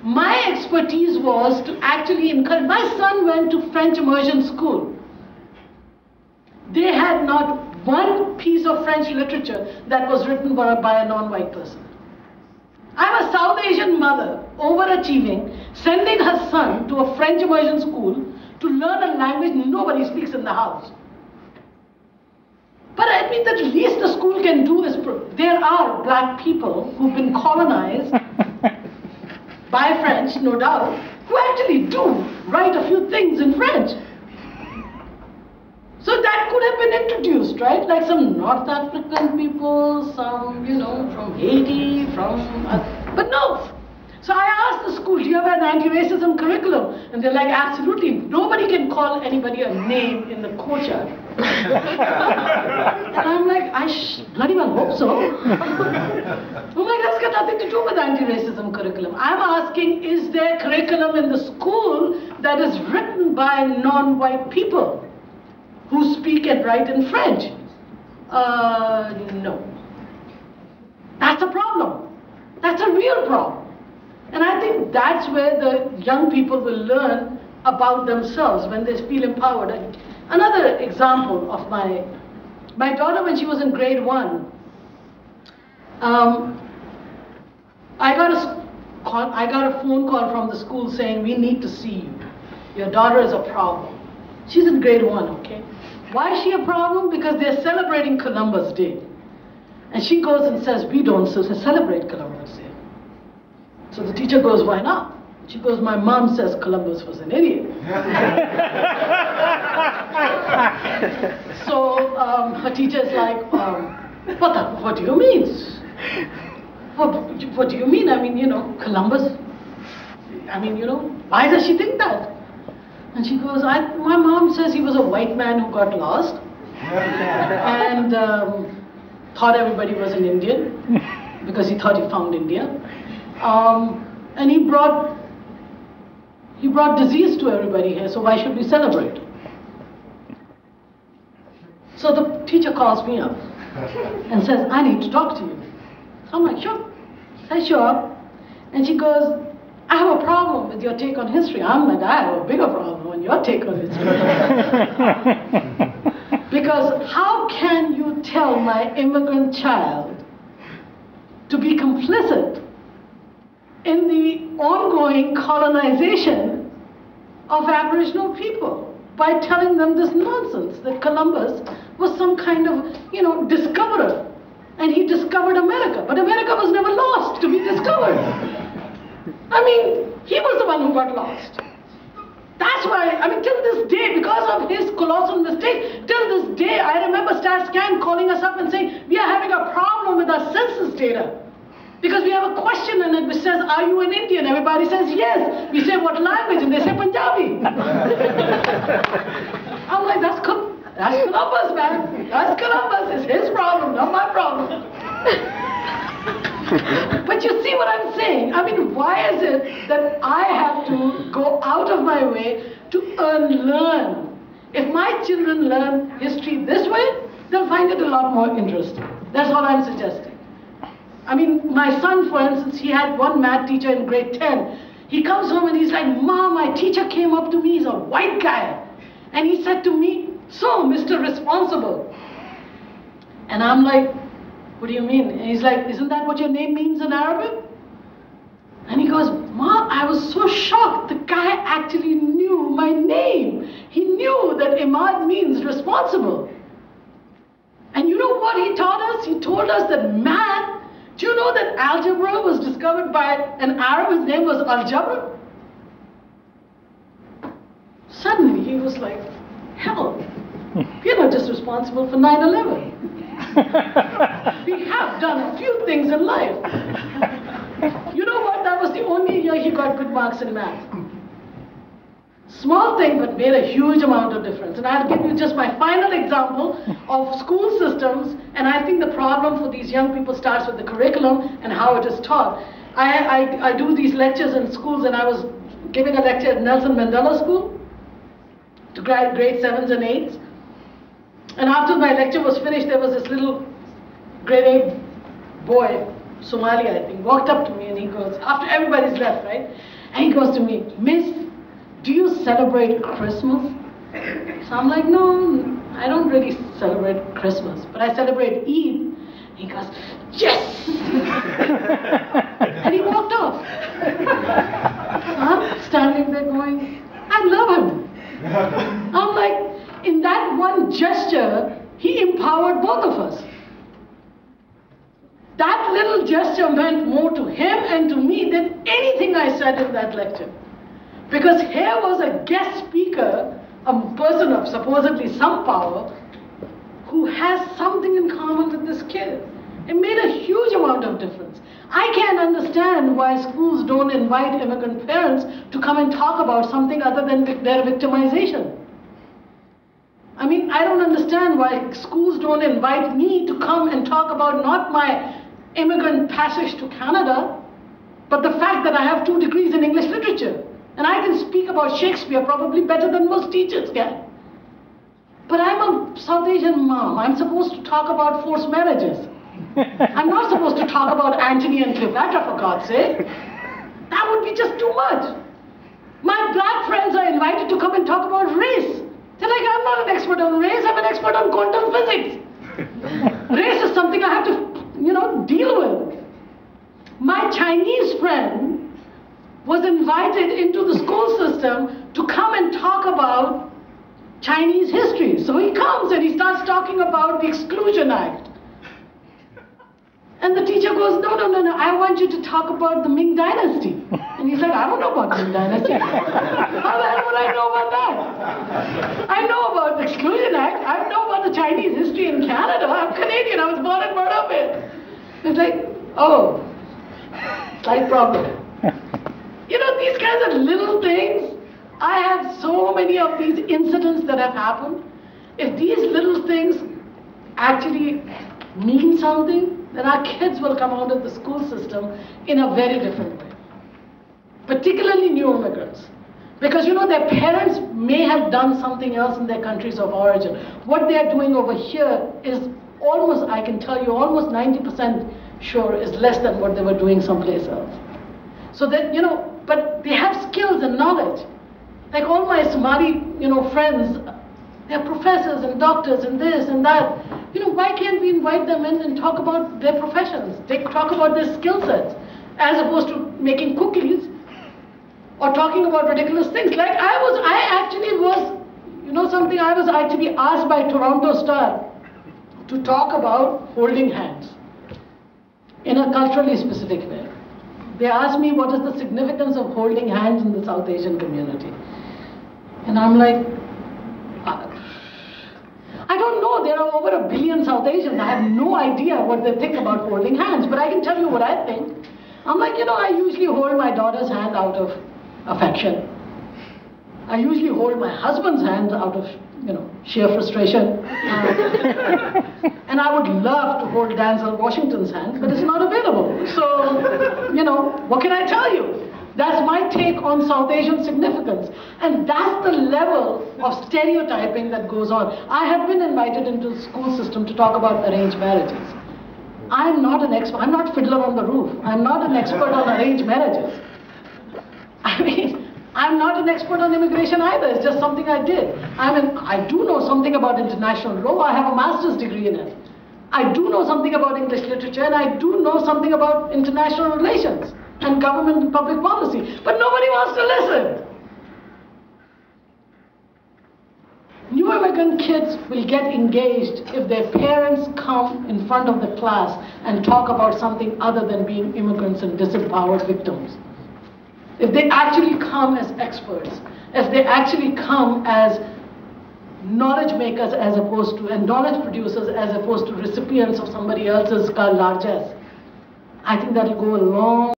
My expertise was to actually encourage. My son went to French immersion school. They had not one piece of French literature that was written by a non-white person. I'm a South Asian mother, overachieving, sending her son to a French immersion school to learn a language nobody speaks in the house. But I mean, the least the school can do is, there are black people who've been colonized by French, no doubt, who actually do write a few things in French. So that could have been introduced, right? Like some North African people, some, you know, from Haiti, but no. So I asked the school, do you have an anti-racism curriculum? And they're like, absolutely. Nobody can call anybody a name in the courtyard. And I'm like, I bloody well hope so. I'm like, that's got nothing to do with anti-racism curriculum. I'm asking, is there curriculum in the school that is written by non-white people who speak and write in French? No. That's a problem. That's a real problem. And I think that's where the young people will learn about themselves when they feel empowered. Another example of my daughter, when she was in grade 1, I got a phone call from the school saying, we need to see you. Your daughter is a problem. She's in grade 1, okay? Why is she a problem? Because they're celebrating Columbus Day. And she goes and says, we don't celebrate Columbus Day. So the teacher goes, why not? She goes, my mom says Columbus was an idiot. So her teacher is like, what do you mean? What do you mean? I mean, you know, Columbus, I mean, you know, why does she think that? And she goes, my mom says he was a white man who got lost and thought everybody was an Indian because he thought he found India. And he brought disease to everybody here, so why should we celebrate? So the teacher calls me up and says, I need to talk to you. So I'm like, sure. I show up, and she goes, I have a problem with your take on history. I'm like, I have a bigger problem on your take on history. Because how can you tell my immigrant child to be complicit in the ongoing colonization of Aboriginal people by telling them this nonsense that Columbus was some kind of, you know, discoverer, and he discovered America, but America was never lost to be discovered. I mean, he was the one who got lost. That's why, I mean, till this day, because of his colossal mistake, till this day, I remember StatScan calling us up and saying, we are having a problem with our census data. Because we have a question in it which says, are you an Indian? Everybody says yes. We say, what language? And they say Punjabi. I'm like, that's Columbus, man. That's Columbus. It's his problem, not my problem. But you see what I'm saying? I mean, why is it that I have to go out of my way to learn? If my children learn history this way, they'll find it a lot more interesting. That's all I'm suggesting. I mean, my son, for instance, he had one math teacher in grade 10. He comes home and he's like, Mom, my teacher came up to me, he's a white guy. And he said to me, so, Mr. Responsible. And I'm like, what do you mean? And he's like, isn't that what your name means in Arabic? And he goes, Ma, I was so shocked. The guy actually knew my name. He knew that Imad means responsible. And you know what he taught us? He told us that math. Do you know that algebra was discovered by an Arab? His name was Al-Jabr. Suddenly he was like, hell, we're not just responsible for 9/11. We have done a few things in life. You know what? That was the only year he got good marks in math. Small thing, but made a huge amount of difference. And I'll give you just my final example of school systems, and I think the problem for these young people starts with the curriculum and how it is taught. I do these lectures in schools, and I was giving a lecture at Nelson Mandela School to grade 7s and 8s. And after my lecture was finished, there was this little grade 8 boy Somali, I think, walked up to me and he goes, after everybody's left, right? And he goes to me, Miss, do you celebrate Christmas? So I'm like, no, I don't really celebrate Christmas, but I celebrate Eid. He goes, yes! And he walked off. I'm standing there going, I love him. I'm like, in that one gesture, he empowered both of us. That little gesture meant more to him and to me than anything I said in that lecture. Because here was a guest speaker, a person of supposedly some power, who has something in common with this kid. It made a huge amount of difference. I can't understand why schools don't invite immigrant parents to come and talk about something other than their victimization. I mean, I don't understand why schools don't invite me to come and talk about not my immigrant passage to Canada, but the fact that I have 2 degrees in English literature. And I can speak about Shakespeare probably better than most teachers can. But I'm a South Asian mom. I'm supposed to talk about forced marriages. I'm not supposed to talk about Antony and Cleopatra, for God's sake. That would be just too much. My black friends are invited to come and talk about race. They're like, I'm not an expert on race, I'm an expert on quantum physics. Race is something I have to, deal with. My Chinese friend was invited into the school system to come and talk about Chinese history. So he comes and he starts talking about the Exclusion Act. And the teacher goes, no, I want you to talk about the Ming Dynasty. And he's like, I don't know about the Ming Dynasty. How the hell would I know about that? I know about the Exclusion Act. I know about the Chinese history in Canada. I'm Canadian. I was born and brought up here. It's like, oh, slight problem. These kinds of little things. I have so many of these incidents that have happened. If these little things actually mean something, then our kids will come out of the school system in a very different way. Particularly new immigrants. Because their parents may have done something else in their countries of origin. What they are doing over here is almost, I can tell you, almost 90% sure is less than what they were doing someplace else. So that, but they have skills and knowledge. Like all my Somali, friends, they're professors and doctors and this and that. Why can't we invite them in and talk about their professions? They talk about their skill sets, as opposed to making cookies or talking about ridiculous things. Like I was actually asked by Toronto Star to talk about holding hands in a culturally specific way. They asked me what is the significance of holding hands in the South Asian community. And I'm like, I don't know, there are over 1 billion South Asians. I have no idea what they think about holding hands, but I can tell you what I think. I'm like, I usually hold my daughter's hand out of affection. I usually hold my husband's hand out of, sheer frustration. And I would love to hold Denzel Washington's hand, but it's not available. So, what can I tell you? That's my take on South Asian significance. And that's the level of stereotyping that goes on. I have been invited into the school system to talk about arranged marriages. I'm not an expert. I'm not Fiddler on the Roof. I'm not an expert on arranged marriages. I mean, I'm not an expert on immigration either. It's just something I did. I do know something about international law. I have a master's degree in it. I do know something about English literature, and I do know something about international relations and government and public policy. But nobody wants to listen. New immigrant kids will get engaged if their parents come in front of the class and talk about something other than being immigrants and disempowered victims. If they actually come as experts, if they actually come as knowledge makers as opposed to, and knowledge producers as opposed to recipients of somebody else's largesse, I think that'll go a long